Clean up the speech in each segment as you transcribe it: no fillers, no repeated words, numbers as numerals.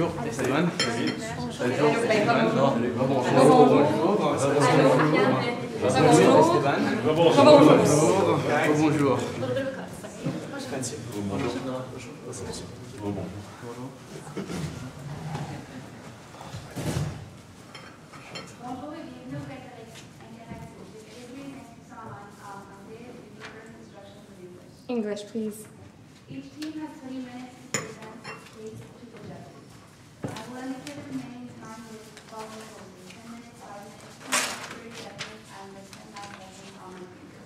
Bonjour, Esteban. Bonjour, Esteban. Bonjour. English, please. Each team has 20 minutes to present its case to the judges. I will indicate the remaining time with the following closing: 10 minutes, 5 minutes, 2 minutes, 30 seconds, and with 10 last seconds on my finger.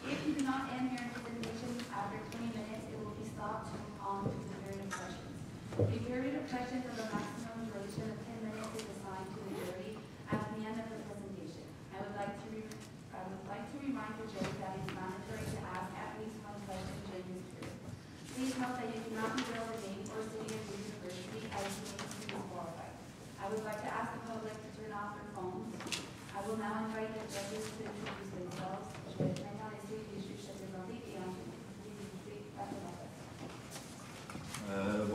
If you do not end your presentation after 20 minutes, it will be stopped to move on to the period of questions. The period of questions of a maximum duration of 10 minutes is assigned to the jury at the end of the presentation. I would like to remind the jury that it is mandatory to ask at least one question during this period. Please note that you cannot reveal the name or city of your university as you may be disqualified. I would like to ask the public to turn off their phones. I will now invite the judges to introduce themselves. Je vais maintenant laisser les juges se présenter et ensuite introduire la présentation.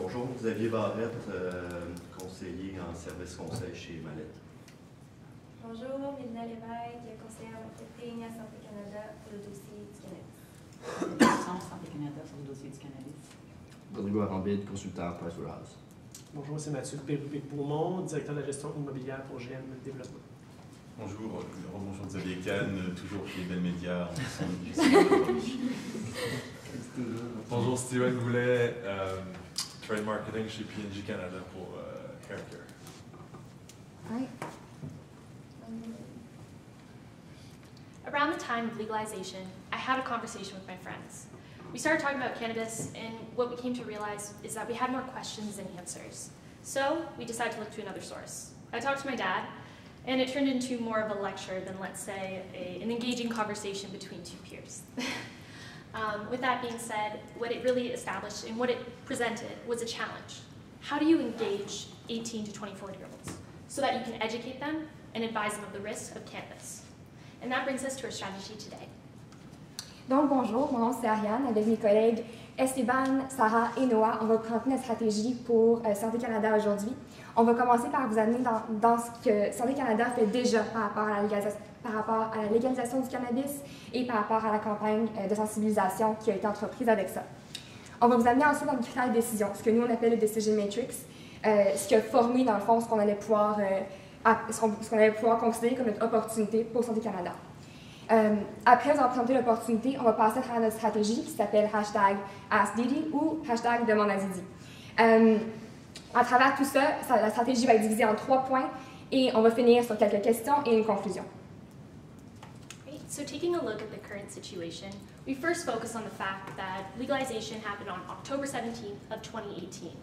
Bonjour, Xavier Barrette, conseiller en service conseil chez Mallette. Bonjour, Mélina Lévesque, conseillère marketing à Santé Canada pour le dossier du cannabis. Santé Canada sur le dossier du cannabis. Rodrigo Arambide, consultant Pricewaterhouse. Bonjour, c'est Mathieu Pérupé-Pourmont, directeur de la gestion immobilière pour GM Développement. Bonjour, bonjour Xavier Kahn, toujours chez Bell Media. Bonjour, Steven Goulet, Trade Marketing chez P&G Canada pour Hair Care. Right. Around the time of legalization, I had a conversation with my friends. We started talking about cannabis, and what we came to realize is that we had more questions than answers. So we decided to look to another source. I talked to my dad, and it turned into more of a lecture than, let's say, an engaging conversation between two peers. With that being said, what it really established and what it presented was a challenge. How do you engage 18 to 24-year-olds so that you can educate them and advise them of the risks of cannabis? And that brings us to our strategy today. Donc, bonjour, mon nom c'est Ariane. Avec mes collègues Esteban, Sarah et Noah, on va présenter notre stratégie pour Santé Canada aujourd'hui. On va commencer par vous amener dans ce que Santé Canada fait déjà par rapport à la légalisation du cannabis et par rapport à la campagne de sensibilisation qui a été entreprise avec ça. On va vous amener ensuite dans le critère de décision, ce que nous on appelle le Decision Matrix, ce qui a formé dans le fond ce qu'on allait pouvoir considérer comme une opportunité pour Santé Canada. Après avoir présenté l'opportunité, on va passer à travers notre stratégie qui s'appelle #AskDidi ou #DemandeAZidi. À travers tout ça, la stratégie va être divisée en 3 points et on va finir sur quelques questions et une conclusion. Great. So taking a look at the current situation, we first focus on the fact that legalization happened on October 17th of 2018.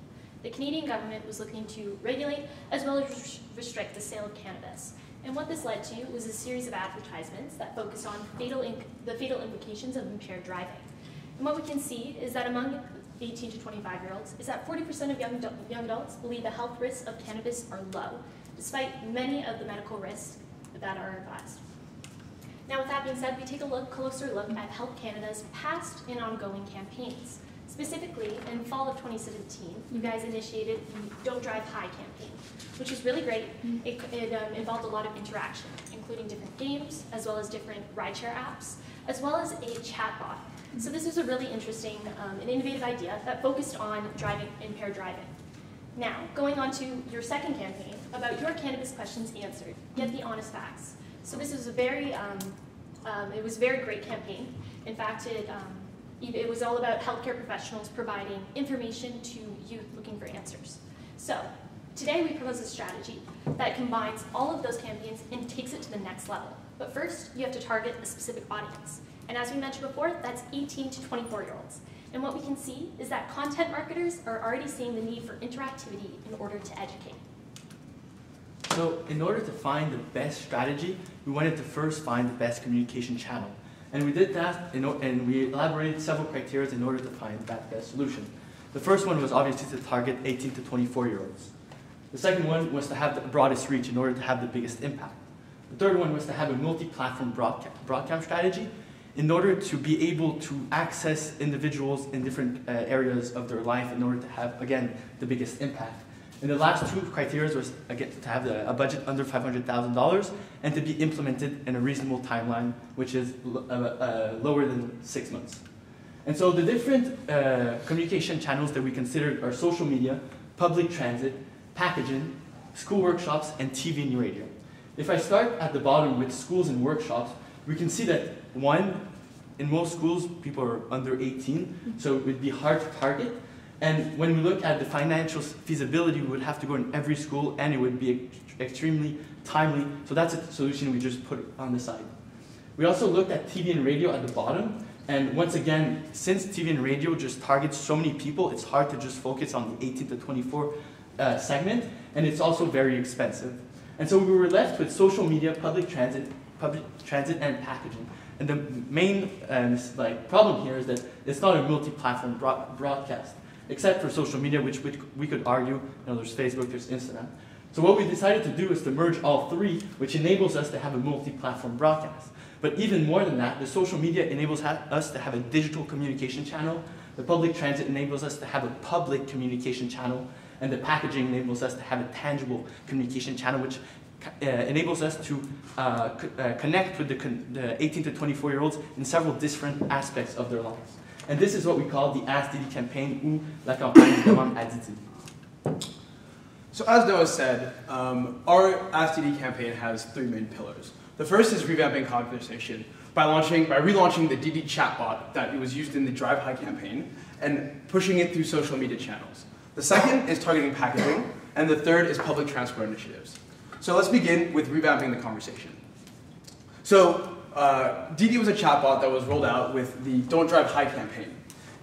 The Canadian government was looking to regulate as well as restrict the sale of cannabis. And what this led to was a series of advertisements that focused on the fatal implications of impaired driving. And what we can see is that among 18 to 25-year-olds is that 40% of young adults believe the health risks of cannabis are low, despite many of the medical risks that are advised. Now, with that being said, we take a closer look at Health Canada's past and ongoing campaigns. Specifically, in fall of 2017, you guys initiated the Don't Drive High campaign, which is really great. It involved a lot of interaction, including different games, as well as different rideshare apps, as well as a chatbot. So this is a really interesting and innovative idea that focused on impaired driving. Now, going on to your second campaign about your cannabis questions answered, get the honest facts. So this is a very great campaign. In fact, it was all about healthcare professionals providing information to youth looking for answers. So today we propose a strategy that combines all of those campaigns and takes it to the next level. But first, you have to target a specific audience. And as we mentioned before, that's 18 to 24-year-olds. And what we can see is that content marketers are already seeing the need for interactivity in order to educate. So in order to find the best strategy, we wanted to first find the best communication channel. And we did that, and we elaborated several criteria in order to find that best solution. The first one was obviously to target 18 to 24-year-olds. The second one was to have the broadest reach in order to have the biggest impact. The third one was to have a multi-platform broadcast strategy in order to be able to access individuals in different areas of their life in order to have, again, the biggest impact. And the last two criteria was, again, to have a budget under $500,000 and to be implemented in a reasonable timeline, which is lower than 6 months. And so the different communication channels that we considered are social media, public transit, packaging, school workshops, and TV and radio. If I start at the bottom with schools and workshops, we can see that one, in most schools, people are under 18, so it would be hard to target. And when we look at the financial feasibility, we would have to go in every school, and it would be extremely timely. So that's a solution we just put on the side. We also looked at TV and radio at the bottom. And once again, since TV and radio just targets so many people, it's hard to just focus on the 18 to 24 segment, and it's also very expensive. And so we were left with social media, public transit, and packaging. And the main problem here is that it's not a multi-platform broadcast, except for social media, which we could argue, there's Facebook, there's Instagram. So what we decided to do is to merge all three, which enables us to have a multi-platform broadcast. But even more than that, the social media enables us to have a digital communication channel, the public transit enables us to have a public communication channel, and the packaging enables us to have a tangible communication channel, which enables us to connect with the 18 to 24-year-olds in several different aspects of their lives. And this is what we call the Ask Didi campaign, ou la campagne Demande à Didi. So as Noah said, our Ask Didi campaign has 3 main pillars. The first is revamping conversation by relaunching the Didi chatbot that was used in the Drive High campaign and pushing it through social media channels. The second is targeting packaging, and the third is public transport initiatives. So let's begin with revamping the conversation. So Didi was a chatbot that was rolled out with the Don't Drive High campaign.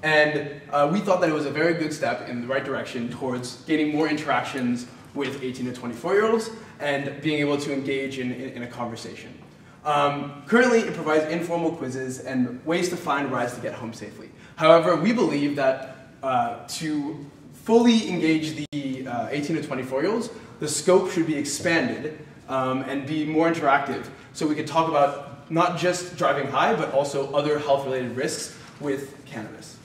And we thought that it was a very good step in the right direction towards gaining more interactions with 18 to 24-year-olds and being able to engage in a conversation. Currently, it provides informal quizzes and ways to find rides to get home safely. However, we believe that to fully engage the 18 to 24-year-olds, the scope should be expanded and be more interactive, so we could talk about not just driving high, but also other health-related risks with cannabis.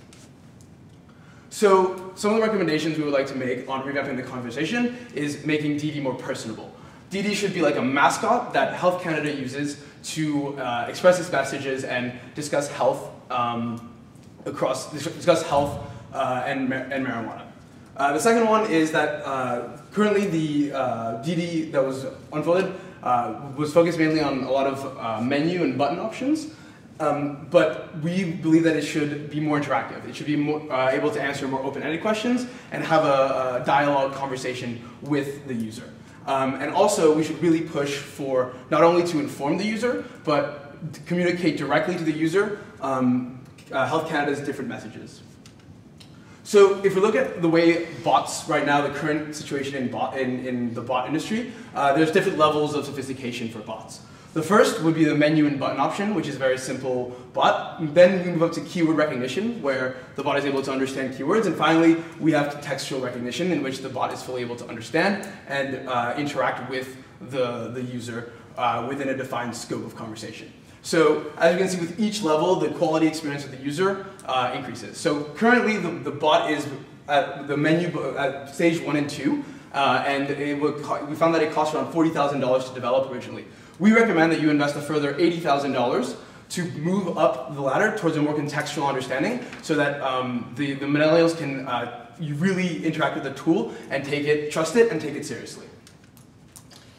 So some of the recommendations we would like to make on revamping the conversation is making Didi more personable. Didi should be like a mascot that Health Canada uses to express its messages and discuss health and marijuana. The second one is that currently the Didi that was unfolded was focused mainly on a lot of menu and button options. But we believe that it should be more interactive. It should be more, able to answer more open-ended questions and have a dialogue conversation with the user. And also, we should really push for not only to inform the user, but to communicate directly to the user Health Canada's different messages. So if we look at the way bots right now, the current situation in the bot industry, there's different levels of sophistication for bots. The first would be the menu and button option, which is a very simple bot. Then we move up to keyword recognition, where the bot is able to understand keywords. And finally, we have textual recognition, in which the bot is fully able to understand and interact with the user within a defined scope of conversation. So as you can see, with each level, the quality experience of the user increases. So currently, the bot is at the menu at stage 1 and 2, and we found that it cost around $40,000 to develop originally. We recommend that you invest a further $80,000 to move up the ladder towards a more contextual understanding, so that the millennials can really interact with the tool and trust it, and take it seriously.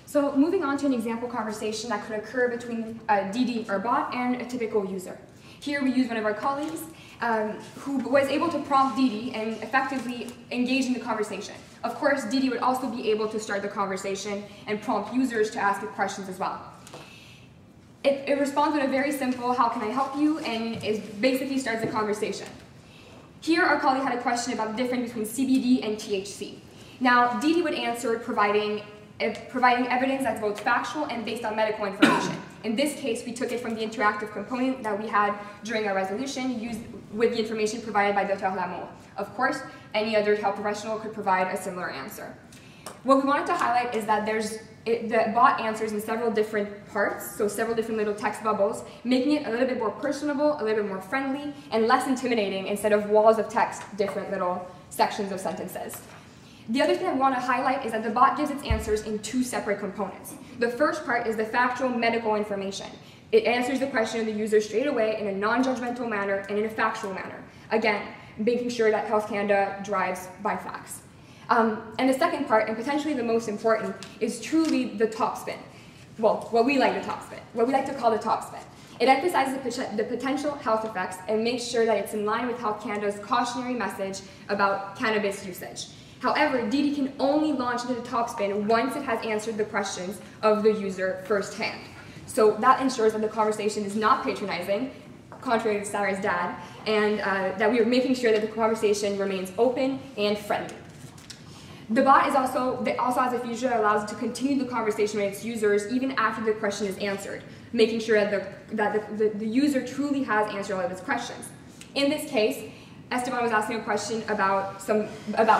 So moving on to an example conversation that could occur between a Didi or bot and a typical user. Here we use one of our colleagues who was able to prompt Didi and effectively engage in the conversation. Of course, Didi would also be able to start the conversation and prompt users to ask it questions as well. It responds with a very simple, how can I help you, and it basically starts the conversation. Here our colleague had a question about the difference between CBD and THC. Now, Didi would answer providing evidence that's both factual and based on medical information. In this case, we took it from the interactive component that we had during our resolution, used with the information provided by Dr. Lamour. Of course, any other health professional could provide a similar answer. What we wanted to highlight is that there's the bot answers in several different parts, so several different little text bubbles, making it a little bit more personable, a little bit more friendly, and less intimidating instead of walls of text, different little sections of sentences. The other thing I want to highlight is that the bot gives its answers in two separate components. The first part is the factual medical information. It answers the question of the user straight away in a non-judgmental manner and in a factual manner. Again, making sure that Health Canada drives by facts. And the second part, and potentially the most important, is truly the top spin. Well, what we like to call the top spin. It emphasizes the potential health effects and makes sure that it's in line with Health Canada's cautionary message about cannabis usage. However, DD can only launch into the top spin once it has answered the questions of the user firsthand. So that ensures that the conversation is not patronizing, contrary to Sarah's dad, and that we are making sure that the conversation remains open and friendly. The bot is also has a feature that allows it to continue the conversation with its users even after the question is answered, making sure that the user truly has answered all of its questions. In this case, Esteban was asking a question about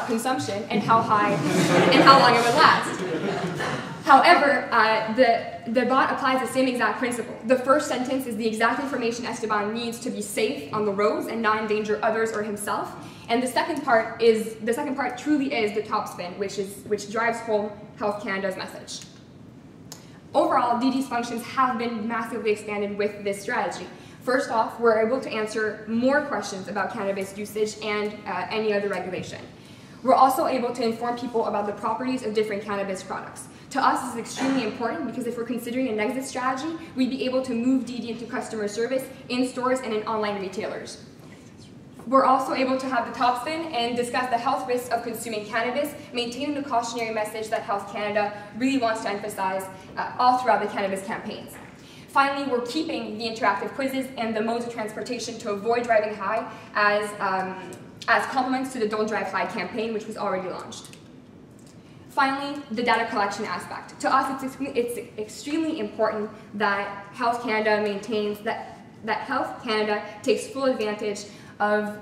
consumption and how high and how long it would last. However, the bot applies the same exact principle. The first sentence is the exact information Esteban needs to be safe on the roads and not endanger others or himself. And the second part truly is the top spin, which drives home Health Canada's message. Overall, DD's functions have been massively expanded with this strategy. First off, we're able to answer more questions about cannabis usage and any other regulation. We're also able to inform people about the properties of different cannabis products. To us, this is extremely important because if we're considering an exit strategy, we'd be able to move DD into customer service in stores and in online retailers. We're also able to have the top spin and discuss the health risks of consuming cannabis, maintaining the cautionary message that Health Canada really wants to emphasize all throughout the cannabis campaigns. Finally, we're keeping the interactive quizzes and the modes of transportation to avoid driving high as complements to the Don't Drive High campaign, which was already launched. Finally, the data collection aspect. To us, it's extremely important that Health Canada maintains that Health Canada takes full advantage of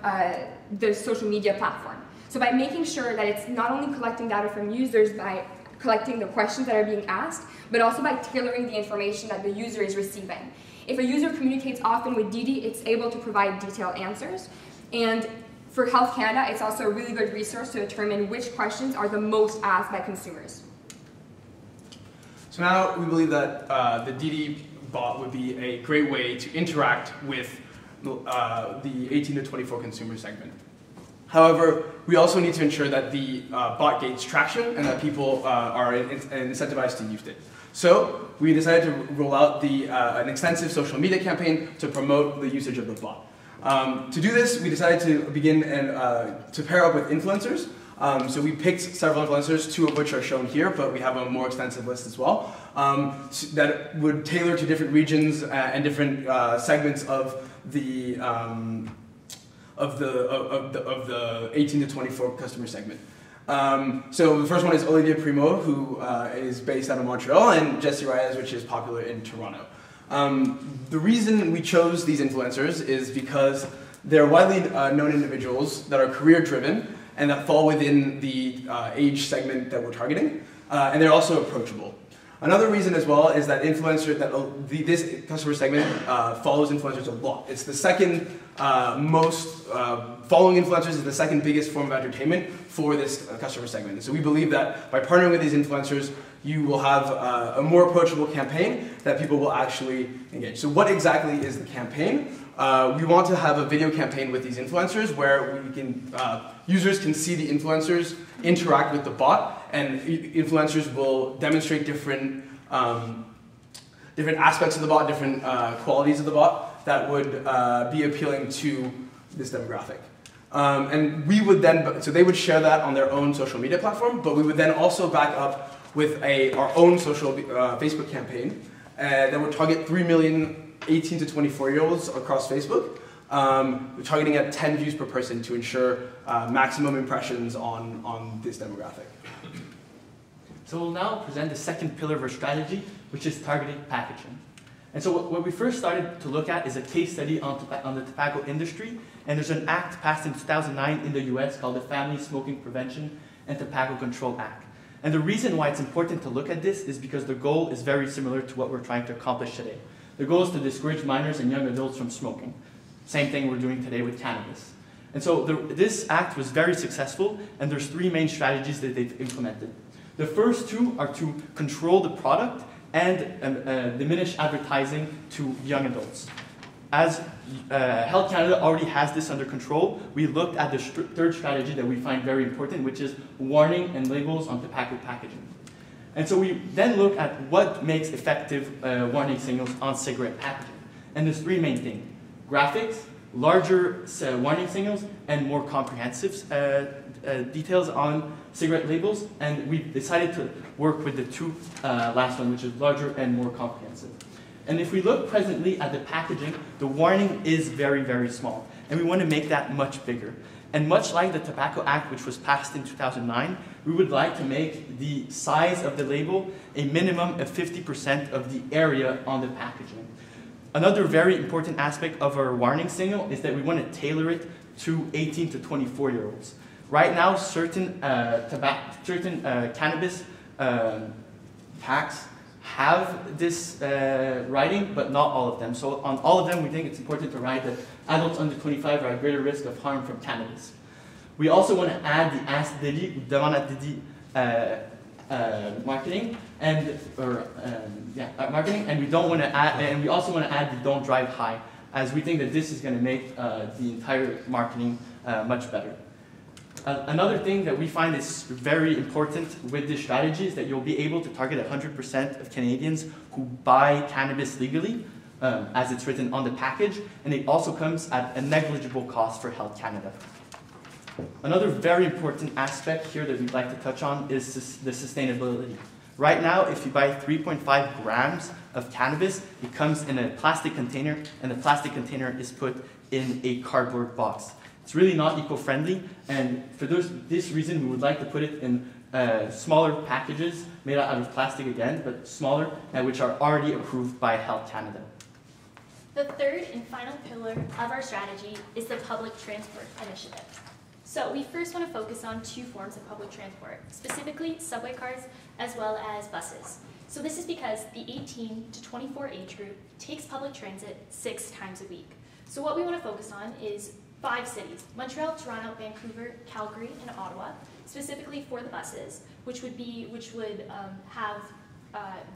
the social media platform. So by making sure that it's not only collecting data from users by collecting the questions that are being asked, but also by tailoring the information that the user is receiving. If a user communicates often with DD, it's able to provide detailed answers. And for Health Canada, it's also a really good resource to determine which questions are the most asked by consumers. So now we believe that the DD bot would be a great way to interact with the 18 to 24 consumer segment. However, we also need to ensure that the bot gains traction and that people are incentivized to use it. So we decided to roll out an extensive social media campaign to promote the usage of the bot. To do this, we decided to begin to pair up with influencers. So we picked several influencers, two of which are shown here, but we have a more extensive list as well, that would tailor to different regions and different segments of the 18 to 24 customer segment. So the first one is Olivier Primo, who is based out of Montreal, and Jesse Reyes, which is popular in Toronto. The reason we chose these influencers is because they're widely known individuals that are career-driven and that fall within the age segment that we're targeting, and they're also approachable. Another reason as well is that this customer segment follows influencers a lot. It's the second following influencers is the second biggest form of entertainment for this customer segment. And so we believe that by partnering with these influencers, you will have a more approachable campaign that people will actually engage. So what exactly is the campaign? We want to have a video campaign with these influencers where users can see the influencers interact with the bot, and influencers will demonstrate different aspects of the bot, different qualities of the bot that would be appealing to this demographic. And we would then, so they would share that on their own social media platform, but we would then also back up with our own social Facebook campaign that would target 3 million 18 to 24-year-olds across Facebook, targeting at 10 views per person to ensure maximum impressions on this demographic. So we'll now present the second pillar of our strategy, which is targeted packaging. And so what we first started to look at is a case study on the tobacco industry, and there's an act passed in 2009 in the US called the Family Smoking Prevention and Tobacco Control Act. And the reason why it's important to look at this is because the goal is very similar to what we're trying to accomplish today. The goal is to discourage minors and young adults from smoking. Same thing we're doing today with cannabis. And so this act was very successful, and there's 3 main strategies that they've implemented. The first 2 are to control the product and diminish advertising to young adults. As Health Canada already has this under control, we looked at the 3rd strategy that we find very important, which is warning and labels on tobacco packaging. And so we then look at what makes effective warning signals on cigarette packaging. And there's 3 main things: graphics, larger warning signals, and more comprehensive details on cigarette labels. And we decided to work with the 2 last one, which is larger and more comprehensive. And if we look presently at the packaging, the warning is very, very small. And we want to make that much bigger. And much like the Tobacco Act, which was passed in 2009, we would like to make the size of the label a minimum of 50% of the area on the packaging. Another very important aspect of our warning signal is that we want to tailor it to 18 to 24-year-olds. Right now, certain cannabis packs have this writing, but not all of them. So on all of them, we think it's important to write that adults under 25 are at greater risk of harm from cannabis. We also want to add the Ask Didi ou Demande à Didi marketing, and we don't want to add, and we also want to add the Don't Drive High, as we think that this is going to make the entire marketing much better. Another thing that we find is very important with this strategy is that you'll be able to target 100% of Canadians who buy cannabis legally, as it's written on the package, and it also comes at a negligible cost for Health Canada. Another very important aspect here that we'd like to touch on is the sustainability. Right now, if you buy 3.5 grams of cannabis, it comes in a plastic container, and the plastic container is put in a cardboard box. It's really not eco-friendly, and for this reason, we would like to put it in smaller packages made out of plastic again, but smaller, which are already approved by Health Canada. The 3rd and final pillar of our strategy is the public transport initiative. So we first want to focus on 2 forms of public transport, specifically subway cars as well as buses. So this is because the 18 to 24 age group takes public transit 6 times a week. So what we want to focus on is 5 cities: Montreal, Toronto, Vancouver, Calgary, and Ottawa, specifically for the buses, which would have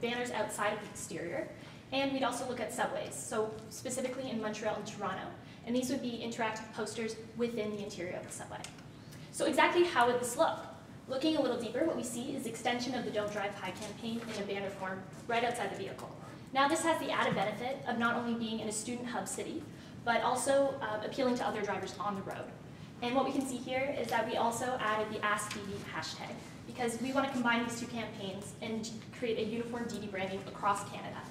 banners outside of the exterior. And we'd also look at subways, so specifically in Montreal and Toronto. And these would be interactive posters within the interior of the subway. So exactly how would this look? Looking a little deeper, what we see is extension of the Don't Drive High campaign in a banner form right outside the vehicle. Now this has the added benefit of not only being in a student hub city, but also appealing to other drivers on the road. And what we can see here is that we also added the Ask Didi hashtag, because we want to combine these 2 campaigns and create a uniform Didi branding across Canada.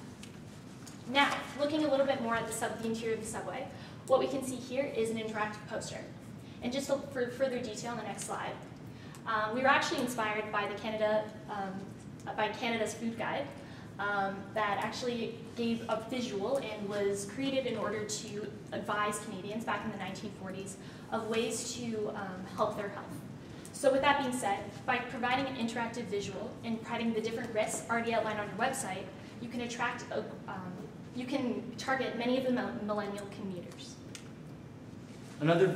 Now, looking a little bit more at the interior of the subway, what we can see here is an interactive poster. And just for further detail on the next slide, we were actually inspired by Canada's Food Guide that actually gave a visual and was created in order to advise Canadians back in the 1940s of ways to help their health. So with that being said, by providing an interactive visual and providing the different risks already outlined on your website, you can you can target many of the millennial commuters. Another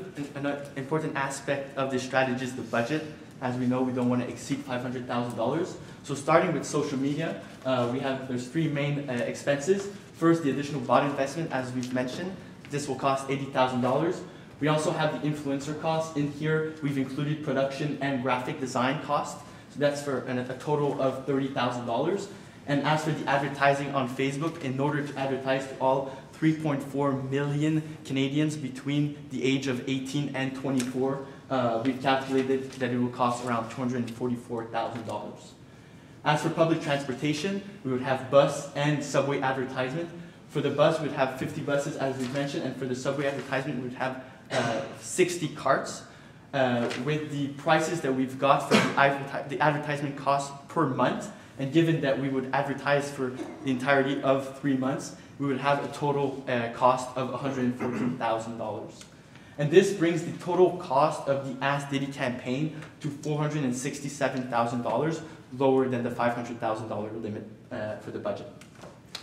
important aspect of this strategy is the budget. As we know, we don't want to exceed $500,000. So starting with social media, there's 3 main expenses. First, the additional bot investment, as we've mentioned. This will cost $80,000. We also have the influencer costs. In here, we've included production and graphic design costs. So that's for a total of $30,000. And as for the advertising on Facebook, in order to advertise to all 3.4 million Canadians between the age of 18 and 24, we've calculated that it will cost around $244,000. As for public transportation, we would have bus and subway advertisement. For the bus, we would have 50 buses, as we've mentioned, and for the subway advertisement, we would have 60 carts. With the prices that we've got for the advertisement cost per month, and given that we would advertise for the entirety of 3 months, we would have a total cost of $114,000. And this brings the total cost of the Ask Didi campaign to $467,000 lower than the $500,000 limit for the budget.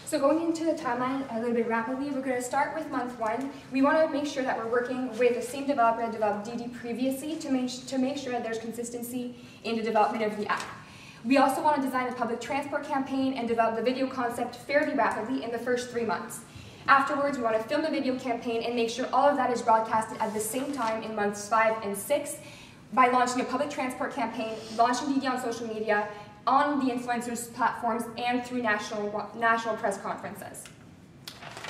So going into the timeline a little bit rapidly, we're going to start with month 1. We want to make sure that we're working with the same developer that developed DD previously to make sure that there's consistency in the development of the app. We also want to design a public transport campaign and develop the video concept fairly rapidly in the first 3 months. Afterwards, we want to film the video campaign and make sure all of that is broadcasted at the same time in months 5 and 6 by launching a public transport campaign, launching DD on social media, on the influencers platforms, and through national press conferences.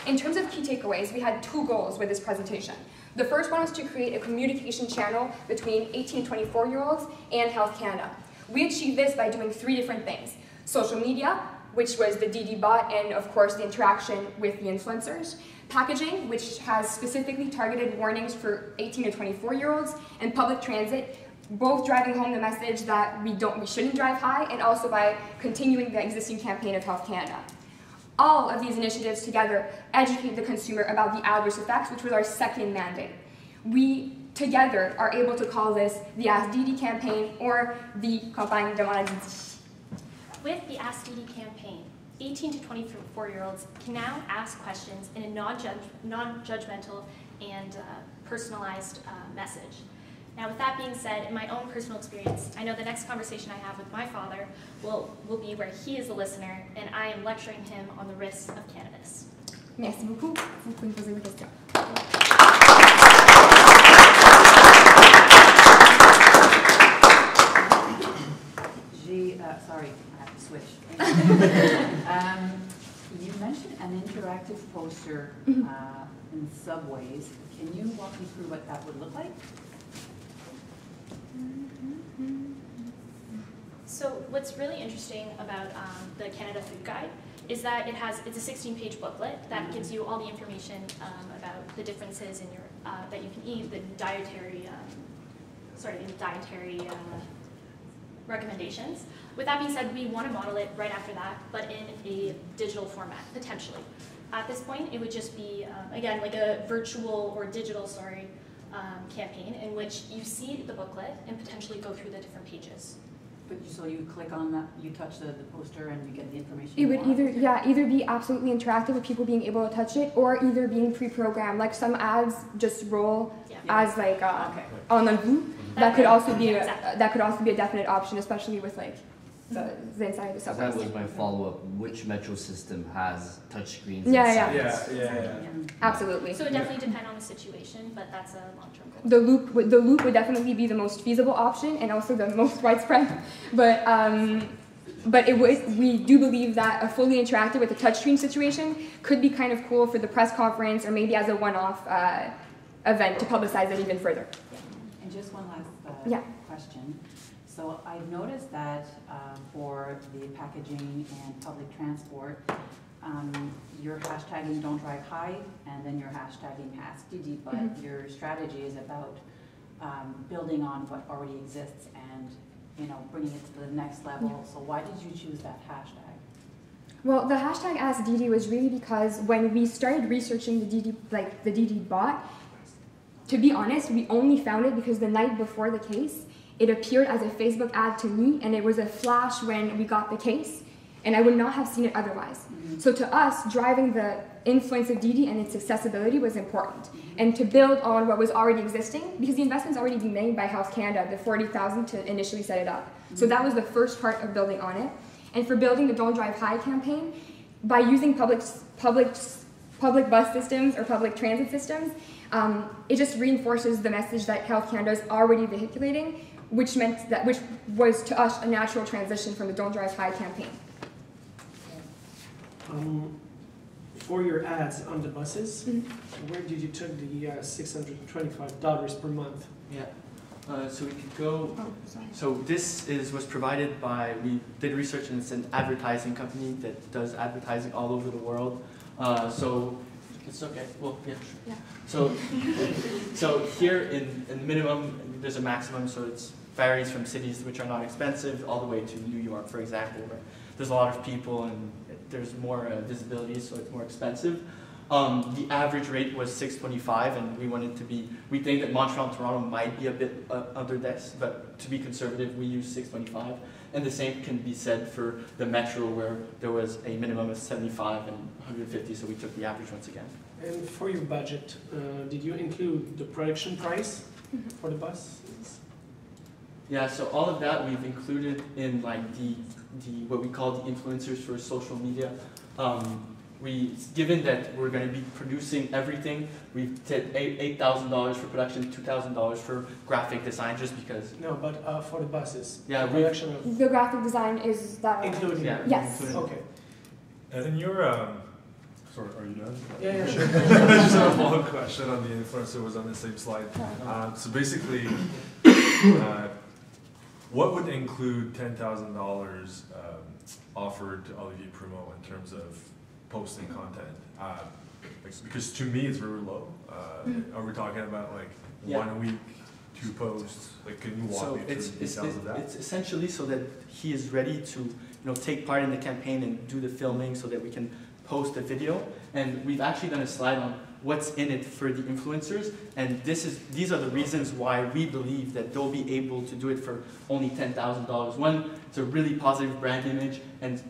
In terms of key takeaways, we had 2 goals with this presentation. The first one was to create a communication channel between 18 to 24-year-olds and Health Canada. We achieved this by doing 3 different things: social media, which was the DD bot and of course the interaction with the influencers; packaging, which has specifically targeted warnings for 18 to 24-year-olds; and public transit, both driving home the message that we shouldn't drive high, and also by continuing the existing campaign of Health Canada. All of these initiatives together educate the consumer about the adverse effects, which was our second mandate. We together are able to call this the Ask DD campaign or the Campagne de Maladie. With the Ask DD campaign, 18 to 24-year-olds can now ask questions in a non-judgmental and personalized message. Now, with that being said, in my own personal experience, I know the next conversation I have with my father will be where he is the listener and I am lecturing him on the risks of cannabis. Merci beaucoup. Vous pouvez me poser vos questions. Sorry, I have to switch. You mentioned an interactive poster in subways. Can you walk me through what that would look like? So what's really interesting about the Canada Food Guide is that it's a 16-page booklet that gives you all the information about the differences in your that you can eat, the dietary recommendations. With that being said, we want to model it right after that, but in a digital format, potentially. At this point, it would just be, again, like a virtual or digital, campaign in which you see the booklet and potentially go through the different pages. But so you click on that, you touch the poster and you get the information. It would either be absolutely interactive with people being able to touch it, or either being pre-programmed. Like some ads just roll as like on a view. That could also be a definite option, especially with like the inside of the subway. That was my follow-up. Which metro system has touchscreens? Yeah. Absolutely. So it definitely depends on the situation, but that's a long-term goal. The loop would definitely be the most feasible option and also the most widespread. But we do believe that a fully interactive with a touchscreen situation could be kind of cool for the press conference or maybe as a one-off event to publicize it even further. And just one last question. So I've noticed that for the packaging and public transport, you're hashtagging Don't Drive High, and then you're hashtagging Ask DD, but your strategy is about building on what already exists and bringing it to the next level. So why did you choose that hashtag? Well, the hashtag Ask DD was really because when we started researching the DD bot, to be honest, we only found it because the night before the case, it appeared as a Facebook ad to me, and it was a flash when we got the case, and I would not have seen it otherwise. So to us, driving the influence of DD and its accessibility was important, and to build on what was already existing, because the investment's already been made by Health Canada, the $40,000 to initially set it up. So that was the first part of building on it. And for building the Don't Drive High campaign, by using public bus systems or public transit systems, it just reinforces the message that Health Canada is already vehiculating, which was to us a natural transition from the Don't Drive High campaign. For your ads on the buses, where did you took the $625 per month? So we could go. So this was provided by, we did research, and it's an advertising company that does advertising all over the world. So it's okay. Well, yeah, sure. So here in the minimum, there's a maximum. So it varies from cities which are not expensive all the way to New York, for example, where there's a lot of people and there's more visibility, so it's more expensive. The average rate was $6.25, and we think that Montreal and Toronto might be a bit under this, but to be conservative, we use $6.25. And the same can be said for the Metro, where there was a minimum of 75 and 150, so we took the average once again. And for your budget, did you include the production price for the buses? Yeah, so all of that we've included in like the what we call the influencers for social media. Given that we're going to be producing everything, we've said $8,000 for production, $2,000 for graphic design, just because. No, but for the buses. Yeah, production of The graphic design is that including. Yeah, yes. Okay. And in your, sorry, are you done? Yeah, sure. I just have a follow-up question on the influencer, was on the same slide. So basically, what would include $10,000 offered to Olivier Primo in terms of posting content? Because to me it's very low. Are we talking about like 1 week, 2 posts? Like, can you walk me through the details of that? It's essentially so that he is ready to take part in the campaign and do the filming so that we can post the video. And we've actually done a slide on what's in it for the influencers, and these are the reasons why we believe that they'll be able to do it for only $10,000. One, it's a really positive brand image and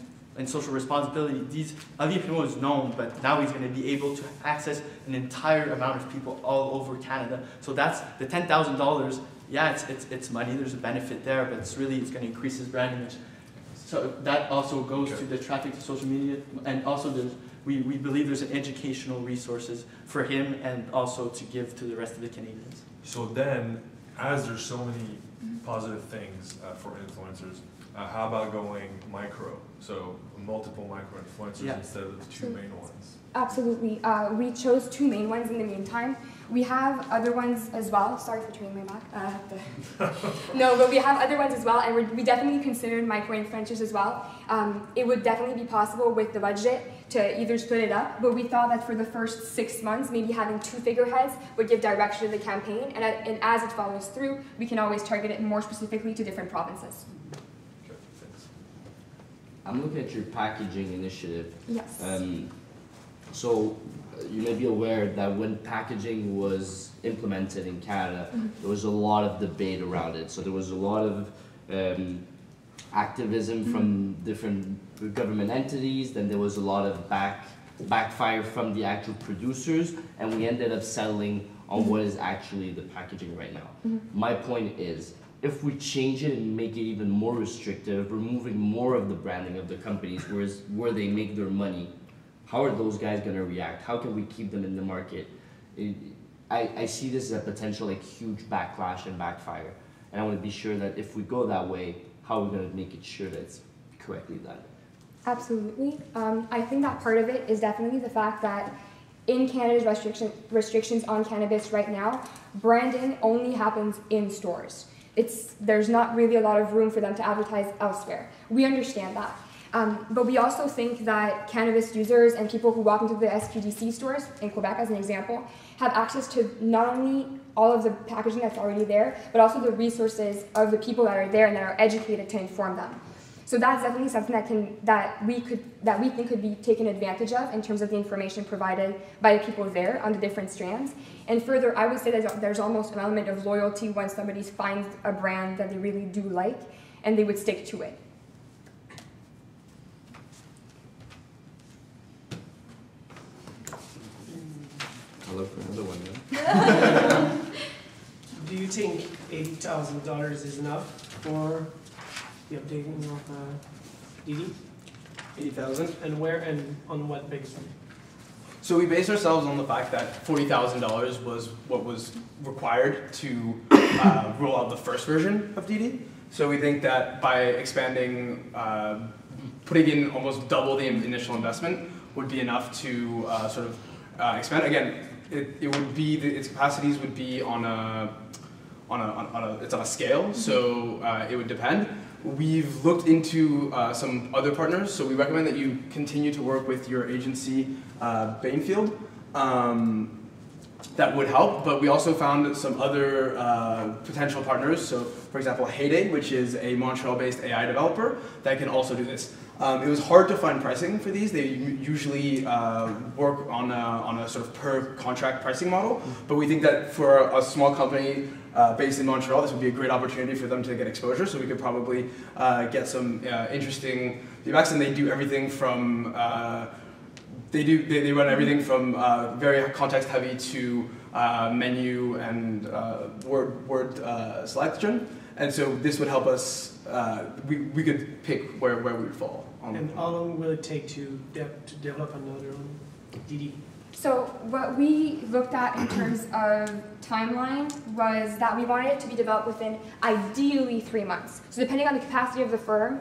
social responsibility. Olivier Primo is known, but now he's going to be able to access an entire amount of people all over Canada. So that's the $10,000. Yeah, it's money. There's a benefit there, but it's going to increase his brand image. So that also goes to the traffic to social media, and also we believe there's an educational resources for him and also to give to the rest of the Canadians. So then, as there's so many positive things for influencers, how about going micro? So multiple micro influencers instead of the 2 main ones? Absolutely. We chose 2 main ones in the meantime. We have other ones as well. Sorry for turning my back. No, but we have other ones as well, and we definitely considered micro-influencers as well. It would definitely be possible with the budget to either split it up, but we thought that for the first 6 months, maybe having 2 figureheads would give direction to the campaign, and as it follows through, we can always target it more specifically to different provinces. Okay, thanks. I'm looking at your packaging initiative. Yes. So you may be aware that when packaging was implemented in Canada, there was a lot of debate around it. So there was a lot of activism from different government entities, then there was a lot of backfire from the actual producers, and we ended up settling on what is actually the packaging right now. My point is, if we change it and make it even more restrictive, removing more of the branding of the companies, where they make their money, how are those guys going to react? How can we keep them in the market? I see this as a potential huge backlash and backfire. And I want to be sure that if we go that way, how are we going to make it sure that it's correctly done? Absolutely. I think that part of it is definitely the fact that in Canada's restrictions on cannabis right now, branding only happens in stores. There's not really a lot of room for them to advertise elsewhere. We understand that. But we also think that cannabis users and people who walk into the SQDC stores, in Quebec as an example, have access to not only all of the packaging that's already there, but also the resources of the people that are there and that are educated to inform them. So that's definitely something that we think could be taken advantage of in terms of the information provided by the people there on the different strands. And further, I would say that there's almost an element of loyalty when somebody finds a brand that they really do like, and they would stick to it. I'll look for another one then. Do you think $80,000 is enough for the updating of DD? 80,000, and where and on what basis? So we based ourselves on the fact that $40,000 was what was required to roll out the first version of DD. So we think that by expanding, putting in almost double the initial investment would be enough to sort of expand. Again, it would be its capacities would be on a scale, so it would depend. We've looked into some other partners, so we recommend that you continue to work with your agency, Bainfield, that would help, but we also found some other potential partners. So, for example, Heyday, which is a Montreal-based AI developer that can also do this. It was hard to find pricing for these. They usually work on a sort of per contract pricing model, but we think that for a small company based in Montreal, this would be a great opportunity for them to get exposure. So we could probably get some interesting feedbacks, and they do everything from they run everything from very context heavy to menu and word selection, and so this would help us. We could pick where we would fall. And how long will it take to develop another one, DD? So what we looked at in terms of timeline was that we wanted it to be developed within ideally 3 months. So depending on the capacity of the firm,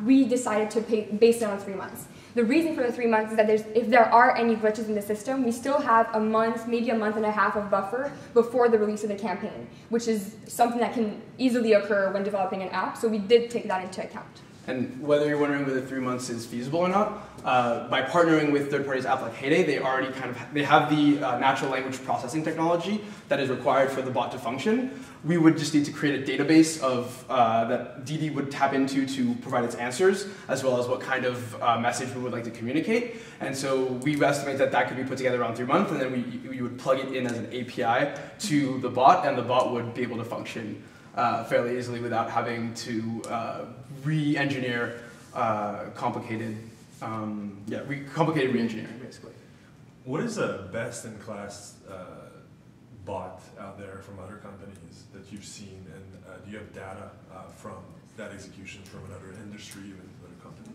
we decided to base it on 3 months. The reason for the 3 months is that if there are any glitches in the system, we still have a month, maybe a month and a half of buffer before the release of the campaign, which is something that can easily occur when developing an app. So we did take that into account. And whether you're wondering whether 3 months is feasible or not, by partnering with third parties app like Heyday, they have the natural language processing technology that is required for the bot to function. We would just need to create a database of that DD would tap into to provide its answers, as well as what kind of message we would like to communicate. And so we estimate that that could be put together around 3 months, and then we would plug it in as an API to the bot, and the bot would be able to function fairly easily without having to re-engineer complicated re-engineering, basically. What is a best-in-class bot out there from other companies that you've seen, and do you have data from that execution from another industry, even another company?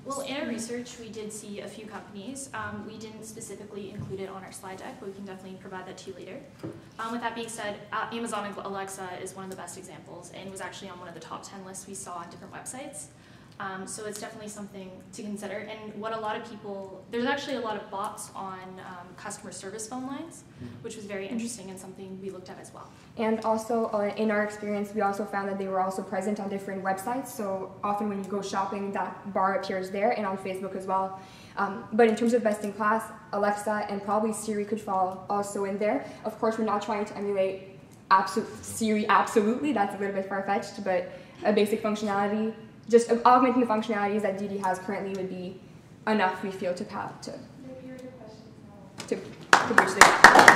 Well, in our research, we did see a few companies. We didn't specifically include it on our slide deck, but we can definitely provide that to you later. With that being said, Amazon Alexa is one of the best examples and was actually on one of the top 10 lists we saw on different websites. So it's definitely something to consider. And what a lot of people, there's actually a lot of bots on customer service phone lines, which was very interesting and something we looked at as well. And also, in our experience, we also found that they were also present on different websites. So often when you go shopping, that bar appears there, and on Facebook as well. But in terms of best in class, Alexa and probably Siri could fall also in there. Of course, we're not trying to emulate Siri absolutely. That's a little bit far-fetched, but a basic functionality, just augmenting the functionalities that DD has currently would be enough, we feel, to bridge the gap.